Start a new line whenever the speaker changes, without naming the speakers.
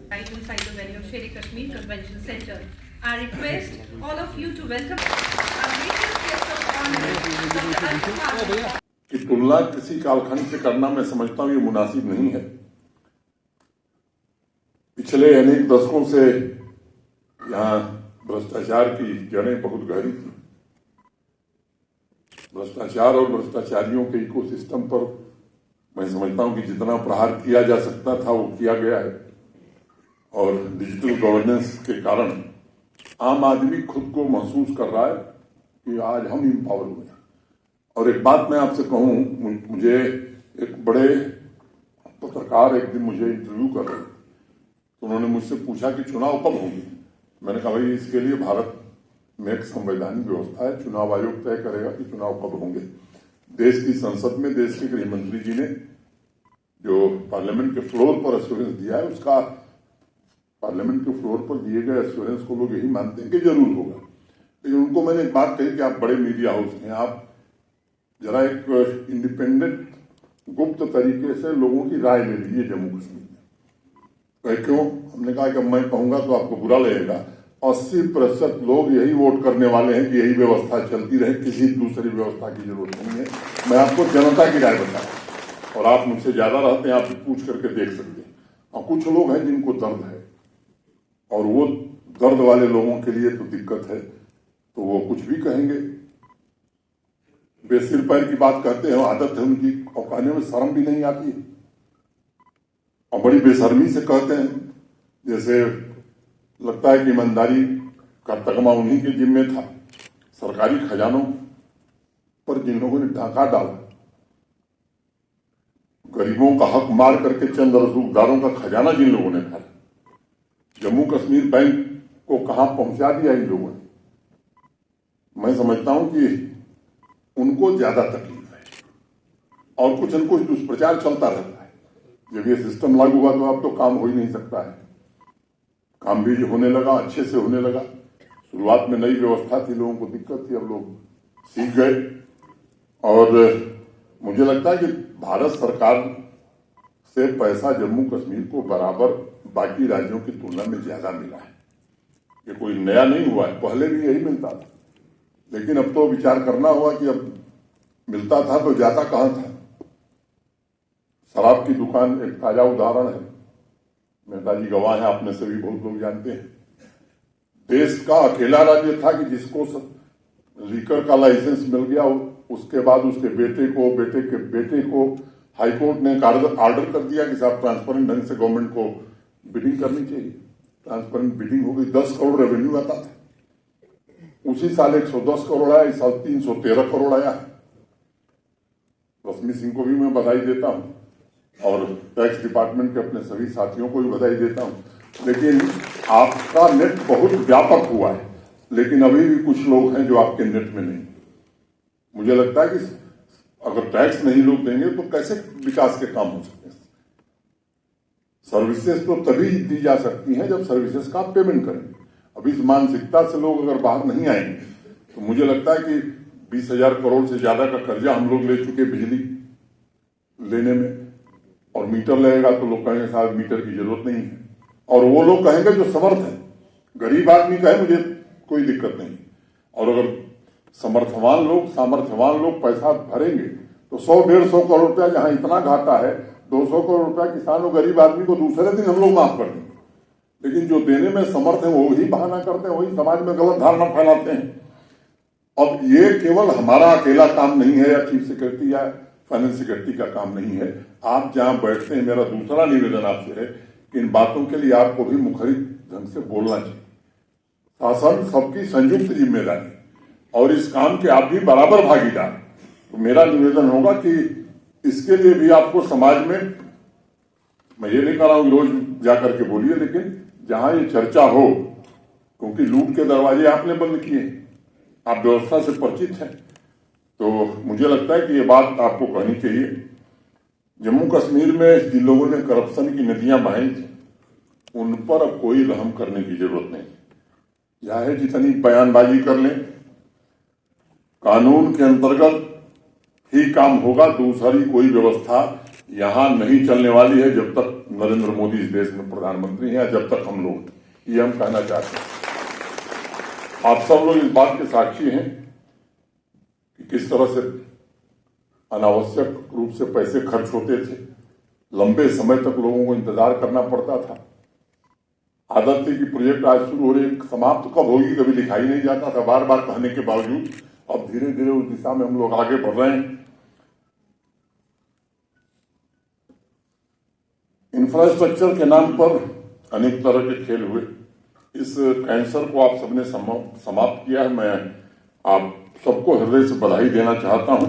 Right inside the venue of Sher-e-Kashmir Convention Center. I request all of you to welcome our gracious guest of honor, Dr. Arjun Khanna.
कि तुलना किसी कालखंड से करना मैं समझता हूं ये मुनासिब नहीं है। पिछले अनेक दशकों से यहाँ भ्रष्टाचार की जड़ें बहुत गहरी थी। भ्रष्टाचार और भ्रष्टाचारियों के इकोसिस्टम पर मैं समझता हूं कि जितना प्रहार किया जा सकता था वो किया गया है, और डिजिटल गवर्नेंस के कारण आम आदमी खुद को महसूस कर रहा है कि आज हम इम्पावर हुए हैं। और एक बात मैं आपसे कहूं, मुझे एक बड़े पत्रकार एक दिन मुझे इंटरव्यू कर रहे थे, तो उन्होंने मुझसे पूछा कि चुनाव कब होंगे। मैंने कहा भाई इसके लिए भारत में एक संवैधानिक व्यवस्था है, चुनाव आयोग तय करेगा कि चुनाव कब होंगे। देश की संसद में देश के गृह मंत्री जी ने जो पार्लियामेंट के फ्लोर पर एश्योरेंस दिया है, उसका पार्लियामेंट के फ्लोर पर दिए गए एश्योरेंस को लोग यही मानते हैं कि जरूर होगा। लेकिन उनको मैंने एक बात कही कि आप बड़े मीडिया हाउस हैं, आप जरा एक इंडिपेंडेंट गुप्त तरीके से लोगों की राय ले लीजिए जम्मू कश्मीर में। क्यों? हमने कहा कि मैं कहूंगा तो आपको बुरा लगेगा, 80% लोग यही वोट करने वाले हैं कि यही व्यवस्था चलती रहे, किसी दूसरी व्यवस्था की जरूरत नहीं है। मैं आपको जनता की राय बताऊं, और आप मुझसे ज्यादा रहते हैं, आप पूछ करके देख सकते हैं। और कुछ लोग हैं जिनको दर्द है, और वो दर्द वाले लोगों के लिए तो दिक्कत है, तो वो कुछ भी कहेंगे, बेसिर पैर की बात कहते हैं, आदत है उनकी, और कहने में शर्म भी नहीं आती है, और बड़ी बेशर्मी से कहते हैं, जैसे लगता है कि ईमानदारी का तगमा उन्हीं के जिम्मे था। सरकारी खजानों पर जिन लोगों ने डाका डाला, गरीबों का हक मार करके चंद रसूखदारों का खजाना जिन लोगों ने खाया, जम्मू कश्मीर बैंक को कहां पहुंचा दिया इन लोगों ने, मैं समझता हूं कि उनको ज्यादा तकलीफ है। और कुछ न कुछ दुष्प्रचार चलता रहता है। जब ये सिस्टम लागू हुआ तो अब तो काम हो ही नहीं सकता है। काम भी होने लगा, अच्छे से होने लगा। शुरुआत में नई व्यवस्था थी, लोगों को दिक्कत थी, अब लोग सीख गए। और मुझे लगता है कि भारत सरकार से पैसा जम्मू कश्मीर को बराबर बाकी राज्यों की तुलना में ज्यादा मिला है। ये कोई नया नहीं हुआ है, पहले भी यही मिलता था, लेकिन अब तो विचार करना हुआ कि अब मिलता था तो जाता कहां था। शराब की दुकान एक ताजा उदाहरण है, नेताजी गवाह है, आप में से भी बहुत लोग जानते हैं। देश का अकेला राज्य था कि जिसको लीकर का लाइसेंस मिल गया, उसके बाद उसके बेटे के बेटे को हाईकोर्ट ने ऑर्डर कर दिया कि साहब ट्रांसपेरेंट ढंग से गवर्नमेंट को बिडिंग करनी चाहिए। ट्रांसपेरेंट बिडिंग हो गई, 10 करोड़ रेवेन्यू आता था। उसी साल 110 करोड़ आया, इस साल 313 करोड़ आया है। रश्मि सिंह को भी मैं बधाई देता हूं, और टैक्स डिपार्टमेंट के अपने सभी साथियों को भी बधाई देता हूं। लेकिन आपका नेट बहुत व्यापक हुआ है, लेकिन अभी भी कुछ लोग हैं जो आपके नेट में नहीं। मुझे लगता है कि अगर टैक्स नहीं लोग देंगे तो कैसे विकास के काम हो सकते हैं। सर्विसेज तो तभी दी जा सकती हैं जब सर्विसेज का आप पेमेंट करेंगे। अब इस मानसिकता से लोग अगर बाहर नहीं आएंगे तो मुझे लगता है कि 20,000 करोड़ से ज्यादा का कर्जा हम लोग ले चुके बिजली लेने में, और मीटर लगेगा तो लोग कहेंगे साहब मीटर की जरूरत नहीं है। और वो लोग कहेंगे जो समर्थ है, गरीब आदमी कहे मुझे कोई दिक्कत नहीं। और अगर सामर्थ्यवान लोग पैसा भरेंगे तो 100-150 करोड़ रुपया, जहां इतना घाटा है 200 करोड़ रुपया किसान और गरीब आदमी को दूसरे दिन हम लोग माफ कर देंगे। लेकिन जो देने में समर्थ है वो ही बहाना करते हैं, वही समाज में गलत धारणा फैलाते हैं। अब ये केवल हमारा अकेला काम नहीं है, या चीफ सेक्रेटरी या फाइनेंस सेक्रेटरी का काम नहीं है। आप जहां बैठते हैं, मेरा दूसरा निवेदन आपसे है कि इन बातों के लिए आपको भी मुखरित ढंग से बोलना चाहिए। शासन सबकी संयुक्त जिम्मेदारी, और इस काम के आप भी बराबर भागीदार। तो मेरा निवेदन होगा कि इसके लिए भी आपको समाज में, मैं ये नहीं कह रहा हूं रोज जाकर के बोलिए, लेकिन जहां ये चर्चा हो, क्योंकि लूट के दरवाजे आपने बंद किए, आप व्यवस्था से परिचित हैं, तो मुझे लगता है कि ये बात आपको कहनी चाहिए। जम्मू कश्मीर में जिन लोगों ने करप्शन की नदियां बहाई थी, उन पर अब कोई रहम करने की जरूरत नहीं। चाहे जितनी बयानबाजी कर लें, कानून के अंतर्गत ही काम होगा। दूसरी कोई व्यवस्था यहां नहीं चलने वाली है जब तक नरेंद्र मोदी इस देश में प्रधानमंत्री हैं, जब तक हम लोग, ये हम कहना चाहते हैं। आप सब लोग इस बात के साक्षी हैं कि किस तरह से अनावश्यक रूप से पैसे खर्च होते थे, लंबे समय तक लोगों को इंतजार करना पड़ता था। आदत थी कि प्रोजेक्ट आज शुरू हो रही, समाप्त कब होगी कभी दिखाई नहीं जाता था, बार बार कहने के बावजूद। अब धीरे धीरे उस दिशा में हम लोग आगे बढ़ रहे हैं। इंफ्रास्ट्रक्चर के नाम पर अनेक तरह के खेल हुए। इस कैंसर को आप सबने समाप्त किया है। मैं आप सबको हृदय से बधाई देना चाहता हूं।